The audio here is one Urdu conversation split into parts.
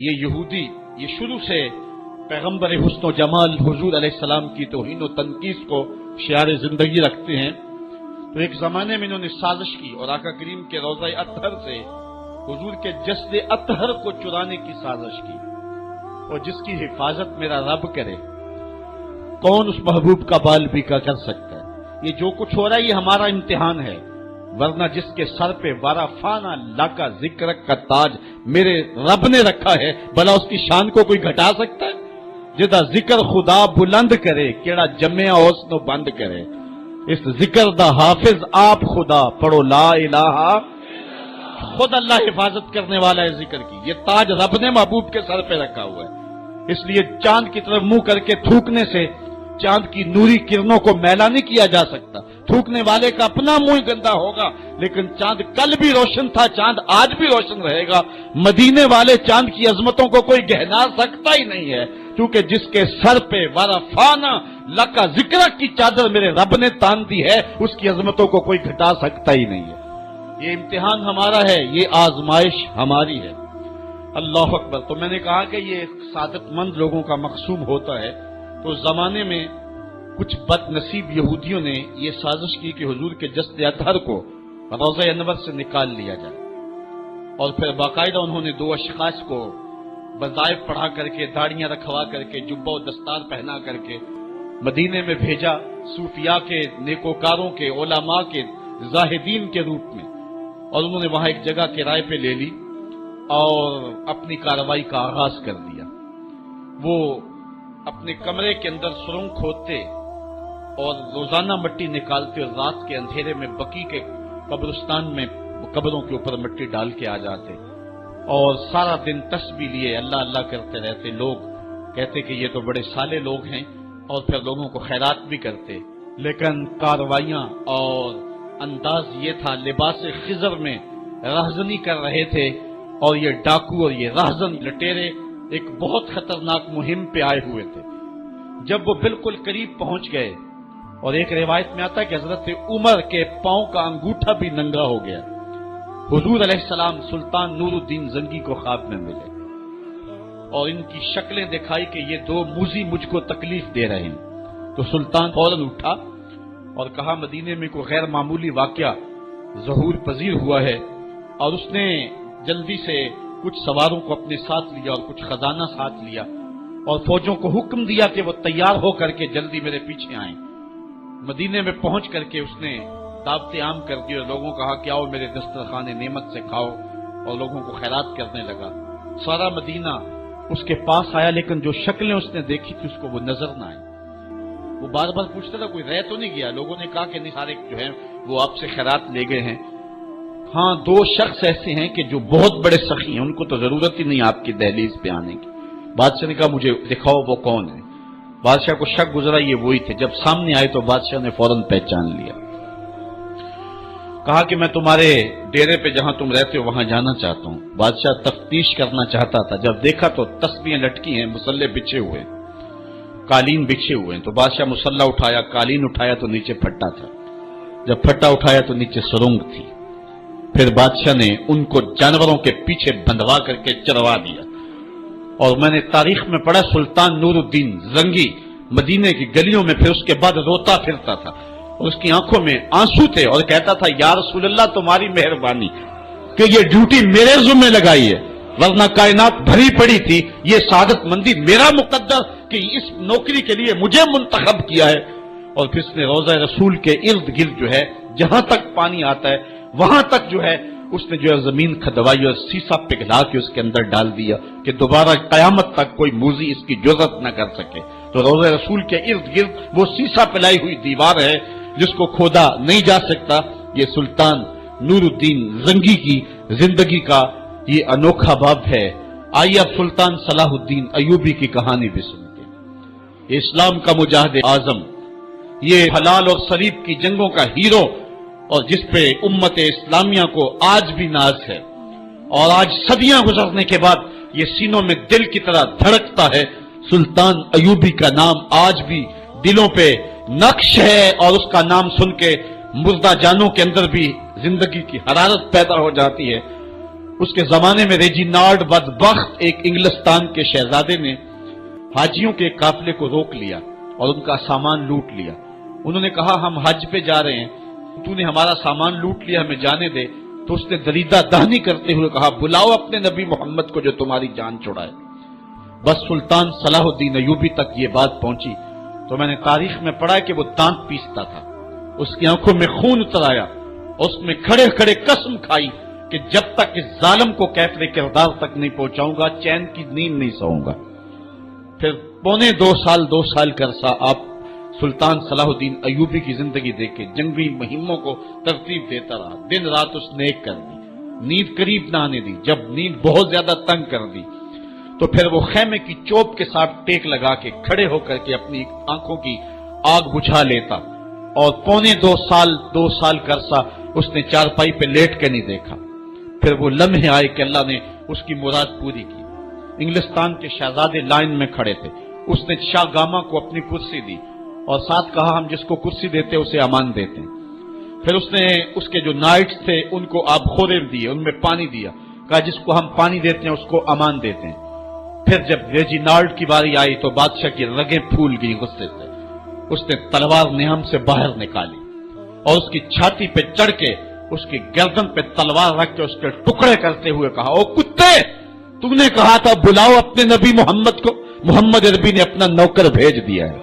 یہ یہودی یہ شروع سے پیغمبر حسن و جمال حضور علیہ السلام کی توہین و تنقیص کو شعار زندگی رکھتے ہیں، تو ایک زمانے میں انہوں نے سازش کی اور آقا کریم کے روضہ اطہر سے حضور کے جسد اطہر کو چرانے کی سازش کی، اور جس کی حفاظت میرا رب کرے کون اس محبوب کا بال بھی کر سکتا ہے۔ یہ جو کچھ ہو رہا ہے یہ ہمارا امتحان ہے، ورنہ جس کے سر پہ وارا فانا لا کا ذکر کا تاج میرے رب نے رکھا ہے، بھلا اس کی شان کو کوئی گھٹا سکتا ہے؟ جدا ذکر خدا بلند کرے کیڑا جمع حسن بند کرے، اس ذکر دا حافظ آپ خدا پڑھو لا الہ، خود اللہ حفاظت کرنے والا ہے ذکر کی۔ یہ تاج رب نے محبوب کے سر پہ رکھا ہوا ہے، اس لیے چاند کی طرف منہ کر کے تھوکنے سے چاند کی نوری کرنوں کو میلا نہیں کیا جا سکتا۔ تھوکنے والے کا اپنا منہ گندا ہوگا، لیکن چاند کل بھی روشن تھا، چاند آج بھی روشن رہے گا۔ مدینے والے چاند کی عظمتوں کو کوئی گہنا سکتا ہی نہیں ہے، کیونکہ جس کے سر پہ ورفانا لکا ذکر کی چادر میرے رب نے تان دی ہے، اس کی عظمتوں کو کوئی گھٹا سکتا ہی نہیں ہے۔ یہ امتحان ہمارا ہے، یہ آزمائش ہماری ہے۔ اللہ اکبر۔ تو میں نے کہا کہ یہ سعادت مند لوگوں کا مقصوم ہوتا ہے۔ تو اس زمانے میں کچھ بد نصیب یہودیوں نے یہ سازش کی کہ حضور کے جسد اطہر کو روضہ انور سے نکال لیا جائے، اور پھر باقاعدہ انہوں نے 2 اشخاص کو وظائف پڑھا کر کے، داڑیاں رکھوا کر کے، جبہ و دستار پہنا کر کے مدینے میں بھیجا، صوفیاء کے، نیکوکاروں کے، علماء کے، زاہدین کے روپ میں، اور انہوں نے وہاں ایک جگہ کرائے پہ لے لی اور اپنی کارروائی کا آغاز کر دیا۔ وہ اپنے کمرے کے اندر سرنگ کھودتے اور روزانہ مٹی نکالتے اور رات کے اندھیرے میں بقی کے قبرستان میں قبروں کے اوپر مٹی ڈال کے آ جاتے، اور سارا دن تسبیح لیے اللہ اللہ کرتے رہتے۔ لوگ کہتے کہ یہ تو بڑے صالح لوگ ہیں، اور پھر لوگوں کو خیرات بھی کرتے، لیکن کارروائیاں اور انداز یہ تھا، لباس خضر میں رہزنی کر رہے تھے، اور یہ ڈاکو اور یہ رہزن لٹیرے ایک بہت خطرناک مہم پہ آئے ہوئے تھے۔ جب وہ بالکل قریب پہنچ گئے، اور ایک روایت میں آتا ہے کہ حضرت عمر کے پاؤں کا انگوٹھا بھی ننگا ہو گیا، حضور علیہ السلام سلطان نور الدین زنگی کو خواب میں ملے، اور ان کی شکلیں دکھائی کہ یہ 2 موذی مجھ کو تکلیف دے رہے ہیں۔ تو سلطان فوراً اٹھا اور کہا مدینے میں کوئی غیر معمولی واقعہ ظہور پذیر ہوا ہے، اور اس نے جلدی سے کچھ سواروں کو اپنے ساتھ لیا اور کچھ خزانہ ساتھ لیا، اور فوجوں کو حکم دیا کہ وہ تیار ہو کر کے جلدی میرے پیچھے آئیں۔ مدینے میں پہنچ کر کے اس نے دعوت عام کر دی اور لوگوں کو کہا کہ آؤ میرے دسترخوان نعمت سے کھاؤ، اور لوگوں کو خیرات کرنے لگا۔ سارا مدینہ اس کے پاس آیا، لیکن جو شکلیں اس نے دیکھی تھی اس کو وہ نظر نہ آئی۔ وہ بار بار پوچھتا تھا کوئی رہ تو نہیں گیا؟ لوگوں نے کہا کہ نہیں، سارے جو ہیں وہ آپ سے خیرات لے گئے ہیں۔ ہاں 2 شخص ایسے ہیں کہ جو بہت بڑے سخی ہیں، ان کو تو ضرورت ہی نہیں آپ کی دہلیز پہ آنے کی۔ بادشاہ نے کہا مجھے دکھاؤ وہ کون ہے۔ بادشاہ کو شک گزرا یہ وہی تھے۔ جب سامنے آئے تو بادشاہ نے فوراً پہچان لیا، کہا کہ میں تمہارے ڈیرے پہ جہاں تم رہتے ہو وہاں جانا چاہتا ہوں۔ بادشاہ تفتیش کرنا چاہتا تھا، جب دیکھا تو تسبیحیں لٹکی ہیں، مصلے بچھے ہوئے، قالین بچھے ہوئے ہیں۔ تو بادشاہ مصلہ اٹھایا، قالین اٹھایا تو نیچے پھٹا تھا، جب پھٹا اٹھایا تو نیچے سرنگ تھی۔ پھر بادشاہ نے ان کو جانوروں کے پیچھے بندھوا کر کے چروا دیا، اور میں نے تاریخ میں پڑھا سلطان نور الدین زنگی مدینے کی گلیوں میں پھر اس کے بعد روتا پھرتا تھا، اور اس کی آنکھوں میں آنسو تھے، اور کہتا تھا یا رسول اللہ تمہاری مہربانی کہ یہ ڈیوٹی میرے ذمہ لگائی ہے، ورنہ کائنات بھری پڑی تھی، یہ سعادت مندی میرا مقدر کہ اس نوکری کے لیے مجھے منتخب کیا ہے۔ اور پھر اس نے روضہ رسول کے ارد گرد جو ہے جہاں تک پانی آتا ہے وہاں تک جو ہے اس نے جو ہے زمین کھدوائی اور سیسا پگھلا کے اس کے اندر ڈال دیا کہ دوبارہ قیامت تک کوئی موذی اس کی جرأت نہ کر سکے۔ تو روضہ رسول کے ارد گرد وہ سیسا پلائی ہوئی دیوار ہے جس کو کھودا نہیں جا سکتا۔ یہ سلطان نور الدین زنگی کی زندگی کا یہ انوکھا باب ہے۔ آئیے اب سلطان صلاح الدین ایوبی کی کہانی بھی سنتے ہیں۔ اسلام کا مجاہد اعظم، یہ حلال اور صلیب کی جنگوں کا ہیرو، اور جس پہ امت اسلامیہ کو آج بھی ناز ہے، اور آج صدیاں گزرنے کے بعد یہ سینوں میں دل کی طرح دھڑکتا ہے۔ سلطان ایوبی کا نام آج بھی دلوں پہ نقش ہے، اور اس کا نام سن کے مردہ جانوں کے اندر بھی زندگی کی حرارت پیدا ہو جاتی ہے۔ اس کے زمانے میں ریجینالڈ بدبخت ایک انگلستان کے شہزادے نے حاجیوں کے قافلے کو روک لیا اور ان کا سامان لوٹ لیا. انہوں نے کہا ہم حج پہ جا رہے ہیں, تو نے ہمارا سامان لوٹ لیا, ہمیں جانے دے. تو اس نے دریدہ دہنی کرتے ہوئے کہا بلاؤ اپنے نبی محمد کو جو تمہاری جان چھڑائے. بس سلطان صلاح الدین ایوبی تک یہ بات پہنچی تو میں نے تاریخ میں پڑھا کہ وہ دانت پیستا تھا, اس کی آنکھوں میں خون اتر آیا, اس میں کھڑے کھڑے قسم کھائی کہ جب تک اس ظالم کو کیفر کردار تک نہیں پہنچاؤں گا چین کی نیند نہیں سوؤں گا. پھر پونے 2 سال کا عرصہ آپ سلطان صلاح الدین ایوبی کی زندگی دیکھ کے جنگی مہموں کو ترتیب دیتا رہا, دن رات اس نے ایک کر دی, نیند قریب نہ آنے دی. جب نیند بہت زیادہ تنگ کر دی تو پھر وہ خیمے کی چوب کے ساتھ ٹیک لگا کے کھڑے ہو کر کے اپنی آنکھوں کی آگ بجھا لیتا, اور پونے 2 سال کا عرصہ اس نے چارپائی پہ لیٹ کے نہیں دیکھا. پھر وہ لمحے آئے کہ اللہ نے اس کی مراد پوری کی. انگلستان کے شہزادے لائن میں کھڑے تھے, اس نے شاہ گاما کو اپنی کرسی دی اور ساتھ کہا ہم جس کو کرسی دیتے اسے امان دیتے ہیں. پھر اس نے اس کے جو نائٹس تھے ان کو آب خورے دیے, ان میں پانی دیا, کہا جس کو ہم پانی دیتے ہیں اس کو امان دیتے ہیں. پھر جب ریجینالڈ کی باری آئی تو بادشاہ کی رگیں پھول گئی غصے سے. اس نے تلوار نہم سے باہر نکالی اور اس کی چھاتی پہ چڑھ کے اس کی گردن پہ تلوار رکھ کے اس کے ٹکڑے کرتے ہوئے کہا او کتے, تم نے کہا تھا بلاؤ اپنے نبی محمد کو, محمد عربی نے اپنا نوکر بھیج دیا ہے.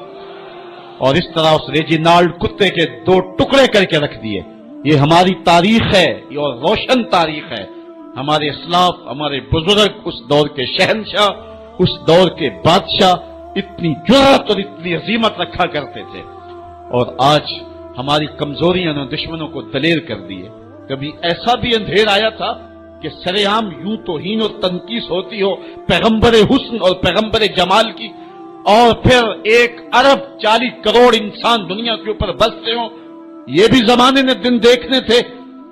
اور اس طرح اس ریجینالڈ کتے کے 2 ٹکڑے کر کے رکھ دیے. یہ ہماری تاریخ ہے, یہ اور روشن تاریخ ہے. ہمارے اسلاف, ہمارے بزرگ اس دور کے شہنشاہ, اس دور کے بادشاہ اتنی جرأت اور اتنی عظیمت رکھا کرتے تھے. اور آج ہماری کمزوریاں نے دشمنوں کو دلیر کر دی ہے. کبھی ایسا بھی اندھیر آیا تھا کہ سرے عام یوں توہین اور تنقیص ہوتی ہو پیغمبر حسن اور پیغمبر جمال کی, اور پھر 1 ارب 40 کروڑ انسان دنیا کے اوپر بستے ہوں. یہ بھی زمانے نے دن دیکھنے تھے.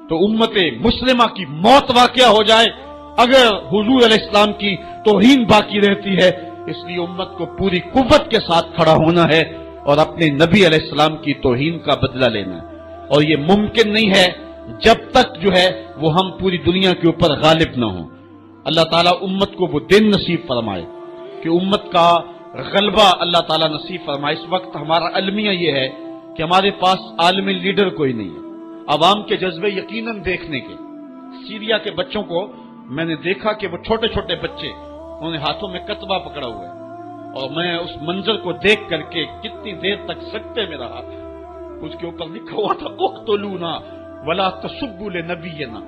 تو امت مسلمہ کی موت واقع ہو جائے اگر حضور علیہ السلام کی توہین باقی رہتی ہے. اس لیے امت کو پوری قوت کے ساتھ کھڑا ہونا ہے اور اپنے نبی علیہ السلام کی توہین کا بدلہ لینا ہے. اور یہ ممکن نہیں ہے جب تک جو ہے وہ ہم پوری دنیا کے اوپر غالب نہ ہوں. اللہ تعالیٰ امت کو وہ دن نصیب فرمائے کہ امت کا غلبہ اللہ تعالیٰ نصیب فرمائے. اس وقت ہمارا المیہ یہ ہے کہ ہمارے پاس عالمی لیڈر کوئی نہیں ہے. عوام کے جذبے یقیناً دیکھنے کے. سیریا کے بچوں کو میں نے دیکھا کہ وہ چھوٹے چھوٹے بچے, انہوں نے ہاتھوں میں کتبہ پکڑا ہوا ہے, اور میں اس منظر کو دیکھ کر کے کتنی دیر تک سکتے میں رہا. اس کے اوپر لکھا ہوا تھا اقتلونا ولا تسبوا لنبینا,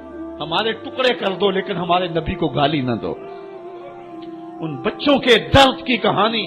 ہمارے ٹکڑے کر دو لیکن ہمارے نبی کو گالی نہ دو. ان بچوں کے درد کی کہانی